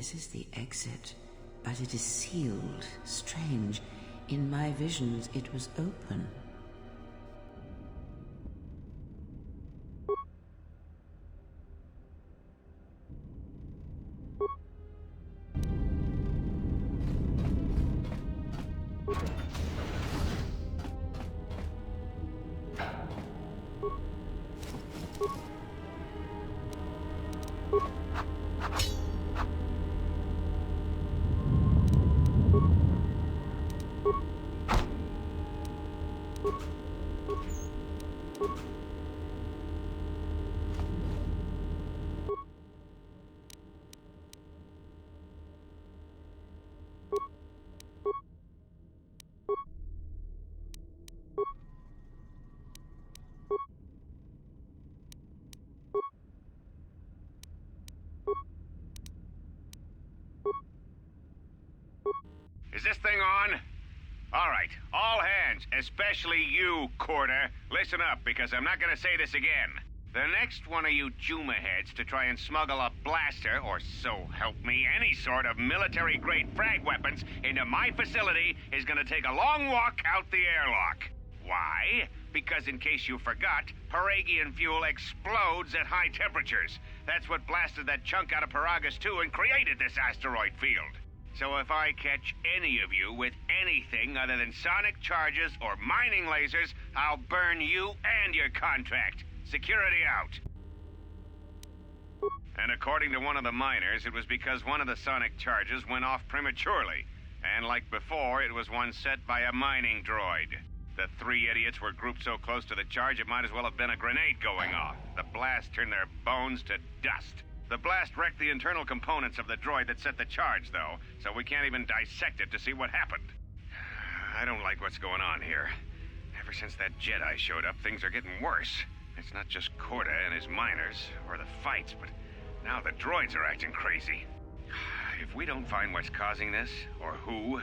this is the exit, but it is sealed. Strange. In my visions, it was open. Is this thing on? All right, all hands, especially you, Corda. Listen up, because I'm not gonna say this again. The next one of you Juma heads to try and smuggle a blaster, or so help me, any sort of military-grade frag weapons into my facility is gonna take a long walk out the airlock. Why? Because in case you forgot, Paragian fuel explodes at high temperatures. That's what blasted that chunk out of Paragus 2 and created this asteroid field. So if I catch any of you with anything other than sonic charges or mining lasers, I'll burn you and your contract. Security out. And according to one of the miners, it was because one of the sonic charges went off prematurely. And like before, it was one set by a mining droid. The three idiots were grouped so close to the charge it might as well have been a grenade going off. The blast turned their bones to dust. The blast wrecked the internal components of the droid that set the charge, though, so we can't even dissect it to see what happened. I don't like what's going on here. Ever since that Jedi showed up, things are getting worse. It's not just Corda and his miners, or the fights, but now the droids are acting crazy. If we don't find what's causing this, or who,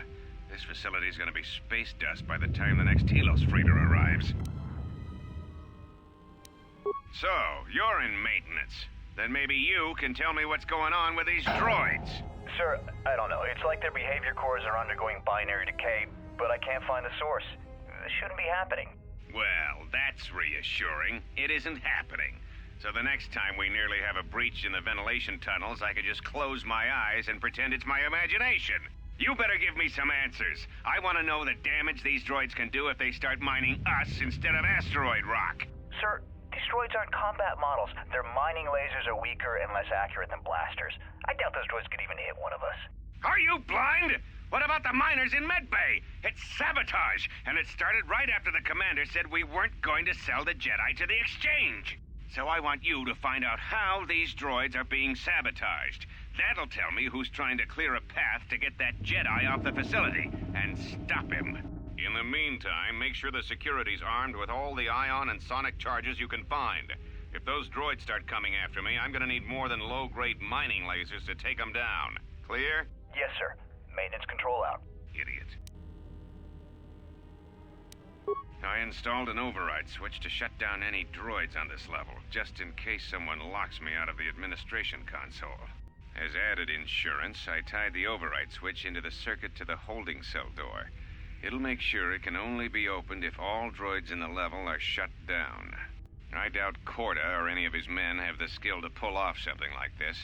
this facility's gonna be space dust by the time the next Telos freighter arrives. So, you're in maintenance. Then maybe you can tell me what's going on with these droids. Sir, I don't know. It's like their behavior cores are undergoing binary decay, but I can't find the source. This shouldn't be happening. Well, that's reassuring. It isn't happening. So the next time we nearly have a breach in the ventilation tunnels, I could just close my eyes and pretend it's my imagination. You better give me some answers. I want to know the damage these droids can do if they start mining us instead of asteroid rock. Sir, these droids aren't combat models. Their mining lasers are weaker and less accurate than blasters. I doubt those droids could even hit one of us. Are you blind? What about the miners in Medbay? It's sabotage, and it started right after the commander said we weren't going to sell the Jedi to the exchange. So I want you to find out how these droids are being sabotaged. That'll tell me who's trying to clear a path to get that Jedi off the facility, and stop him. In the meantime, make sure the security's armed with all the ion and sonic charges you can find. If those droids start coming after me, I'm gonna need more than low-grade mining lasers to take them down. Clear? Yes, sir. Maintenance control out. Idiot. I installed an override switch to shut down any droids on this level, just in case someone locks me out of the administration console. As added insurance, I tied the override switch into the circuit to the holding cell door. It'll make sure it can only be opened if all droids in the level are shut down. I doubt Corda or any of his men have the skill to pull off something like this,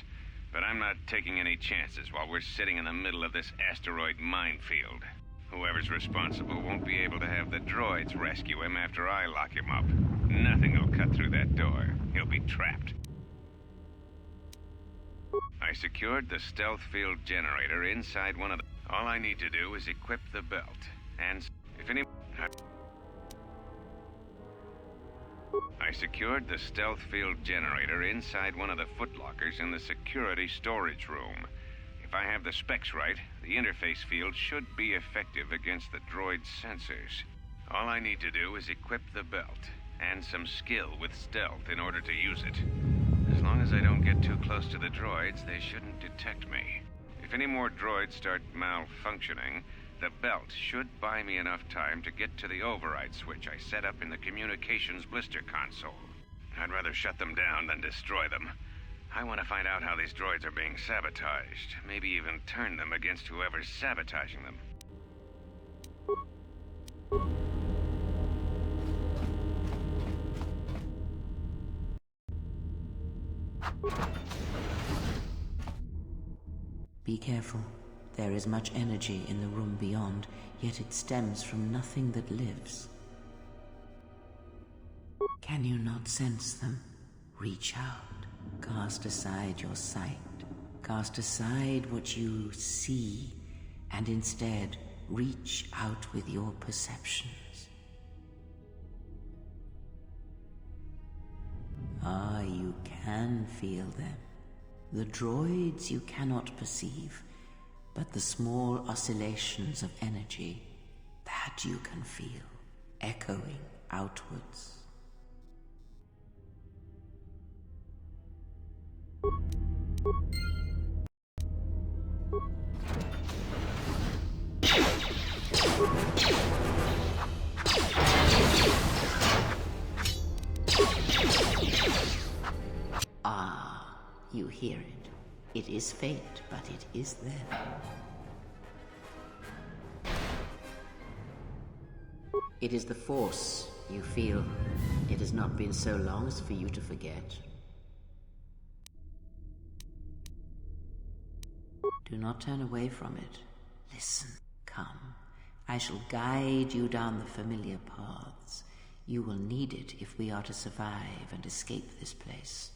but I'm not taking any chances while we're sitting in the middle of this asteroid minefield. Whoever's responsible won't be able to have the droids rescue him after I lock him up. Nothing will cut through that door. He'll be trapped. I secured the stealth field generator inside one of the... All I need to do is equip the belt. And if any... I secured the stealth field generator inside one of the footlockers in the security storage room. If I have the specs right, the interface field should be effective against the droid's sensors. All I need to do is equip the belt, and some skill with stealth in order to use it. As long as I don't get too close to the droids, they shouldn't detect me. If any more droids start malfunctioning, the belt should buy me enough time to get to the override switch I set up in the communications blister console. I'd rather shut them down than destroy them. I want to find out how these droids are being sabotaged. Maybe even turn them against whoever's sabotaging them. Be careful. There is much energy in the room beyond, yet it stems from nothing that lives. Can you not sense them? Reach out. Cast aside your sight. Cast aside what you see, and instead reach out with your perceptions. Ah, you can feel them. The droids you cannot perceive, but the small oscillations of energy, that you can feel, echoing outwards. Ah, you hear it. It is faint, but it is there. It is the Force you feel. It has not been so long as for you to forget. Do not turn away from it. Listen, come. I shall guide you down the familiar paths. You will need it if we are to survive and escape this place.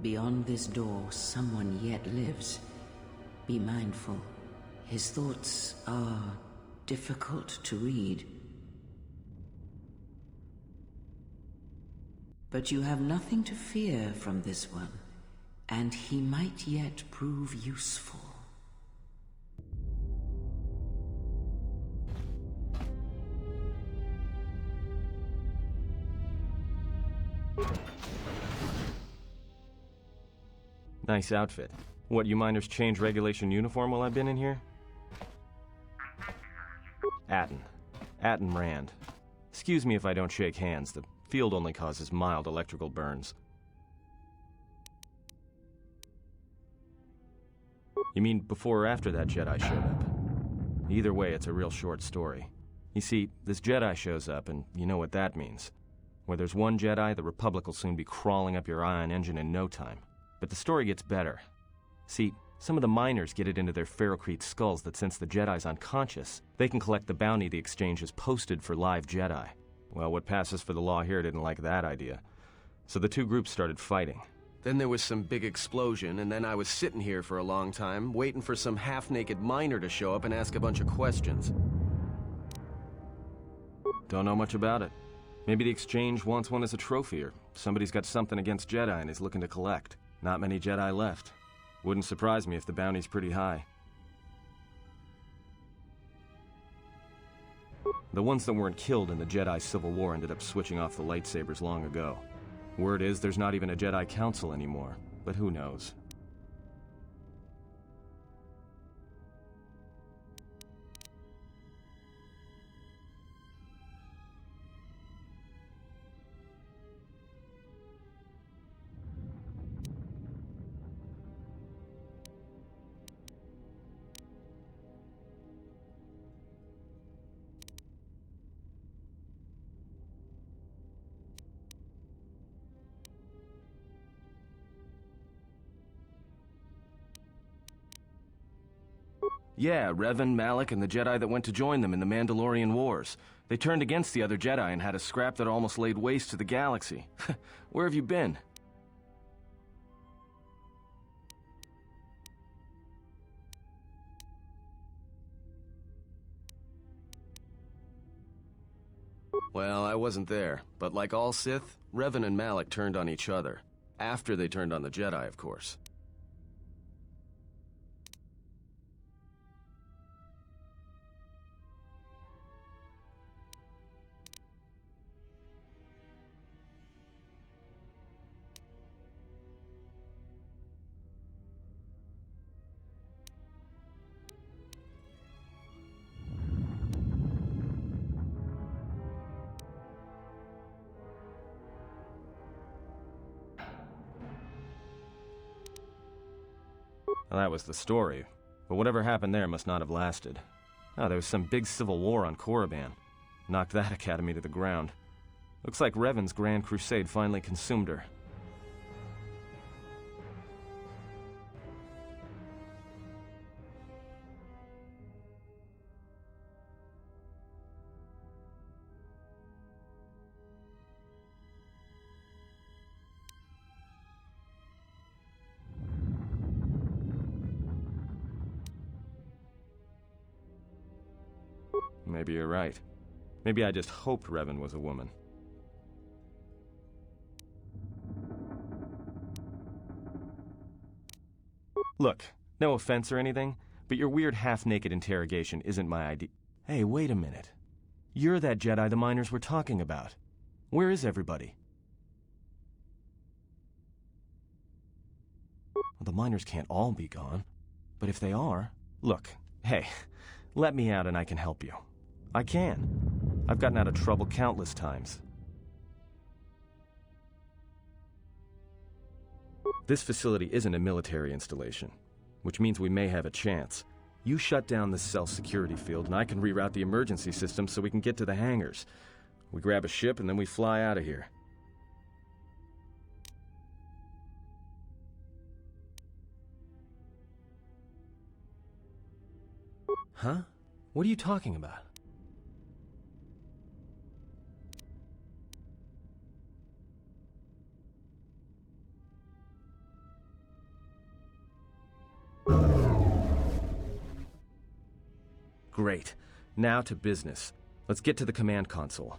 Beyond this door, someone yet lives. Be mindful. His thoughts are difficult to read. But you have nothing to fear from this one, and he might yet prove useful. Nice outfit. What, you miners change regulation uniform while I've been in here? Atten Rand. Excuse me if I don't shake hands. The field only causes mild electrical burns. You mean before or after that Jedi showed up? Either way, it's a real short story. You see, this Jedi shows up, and you know what that means. Where there's one Jedi, the Republic will soon be crawling up your ion engine in no time. But the story gets better. See, some of the miners get it into their ferrocrete skulls that since the Jedi's unconscious, they can collect the bounty the Exchange has posted for live Jedi. Well, what passes for the law here didn't like that idea. So the two groups started fighting. Then there was some big explosion, and then I was sitting here for a long time, waiting for some half-naked miner to show up and ask a bunch of questions. Don't know much about it. Maybe the Exchange wants one as a trophy, or somebody's got something against Jedi and is looking to collect. Not many Jedi left. Wouldn't surprise me if the bounty's pretty high. The ones that weren't killed in the Jedi Civil War ended up switching off the lightsabers long ago. Word is there's not even a Jedi Council anymore, but who knows? Yeah, Revan, Malak, and the Jedi that went to join them in the Mandalorian Wars. They turned against the other Jedi and had a scrap that almost laid waste to the galaxy. Where have you been? Well, I wasn't there, but like all Sith, Revan and Malak turned on each other. After they turned on the Jedi, of course. Well, that was the story. But whatever happened there must not have lasted. Oh, there was some big civil war on Korriban. Knocked that academy to the ground. Looks like Revan's Grand Crusade finally consumed her. Maybe you're right. Maybe I just hoped Revan was a woman. Look, no offense or anything, but your weird half-naked interrogation isn't my idea. Hey, wait a minute. You're that Jedi the miners were talking about. Where is everybody? Well, the miners can't all be gone. But if they are... Look, hey, let me out and I can help you. I can. I've gotten out of trouble countless times. This facility isn't a military installation, which means we may have a chance. You shut down this cell security field and I can reroute the emergency system so we can get to the hangars. We grab a ship and then we fly out of here. Huh? What are you talking about? Great. Now to business. Let's get to the command console.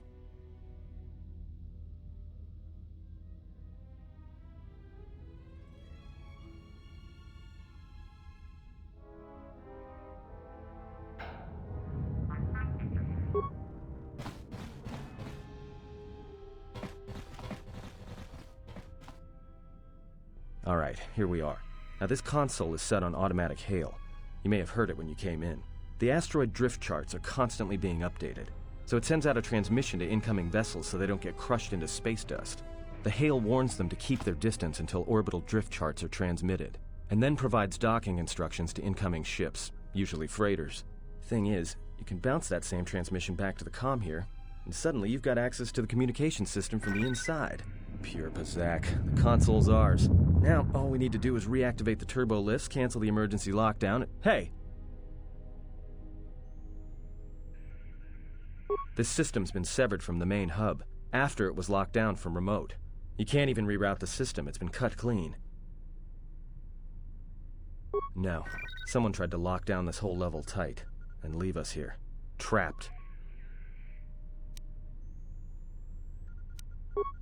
Alright, here we are. Now this console is set on automatic hail. You may have heard it when you came in. The asteroid drift charts are constantly being updated, so it sends out a transmission to incoming vessels so they don't get crushed into space dust. The hail warns them to keep their distance until orbital drift charts are transmitted, and then provides docking instructions to incoming ships, usually freighters. Thing is, you can bounce that same transmission back to the comm here, and suddenly you've got access to the communication system from the inside. Pure Pazak. The console's ours. Now, all we need to do is reactivate the turbo lifts, cancel the emergency lockdown. Hey! This system's been severed from the main hub, after it was locked down from remote. You can't even reroute the system, it's been cut clean. No. Someone tried to lock down this whole level tight, and leave us here. Trapped.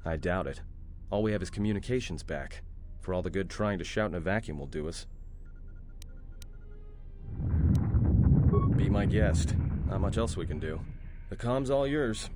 I doubt it. All we have is communications back. For all the good trying to shout in a vacuum will do us. Be my guest. Not much else we can do. The comm's all yours.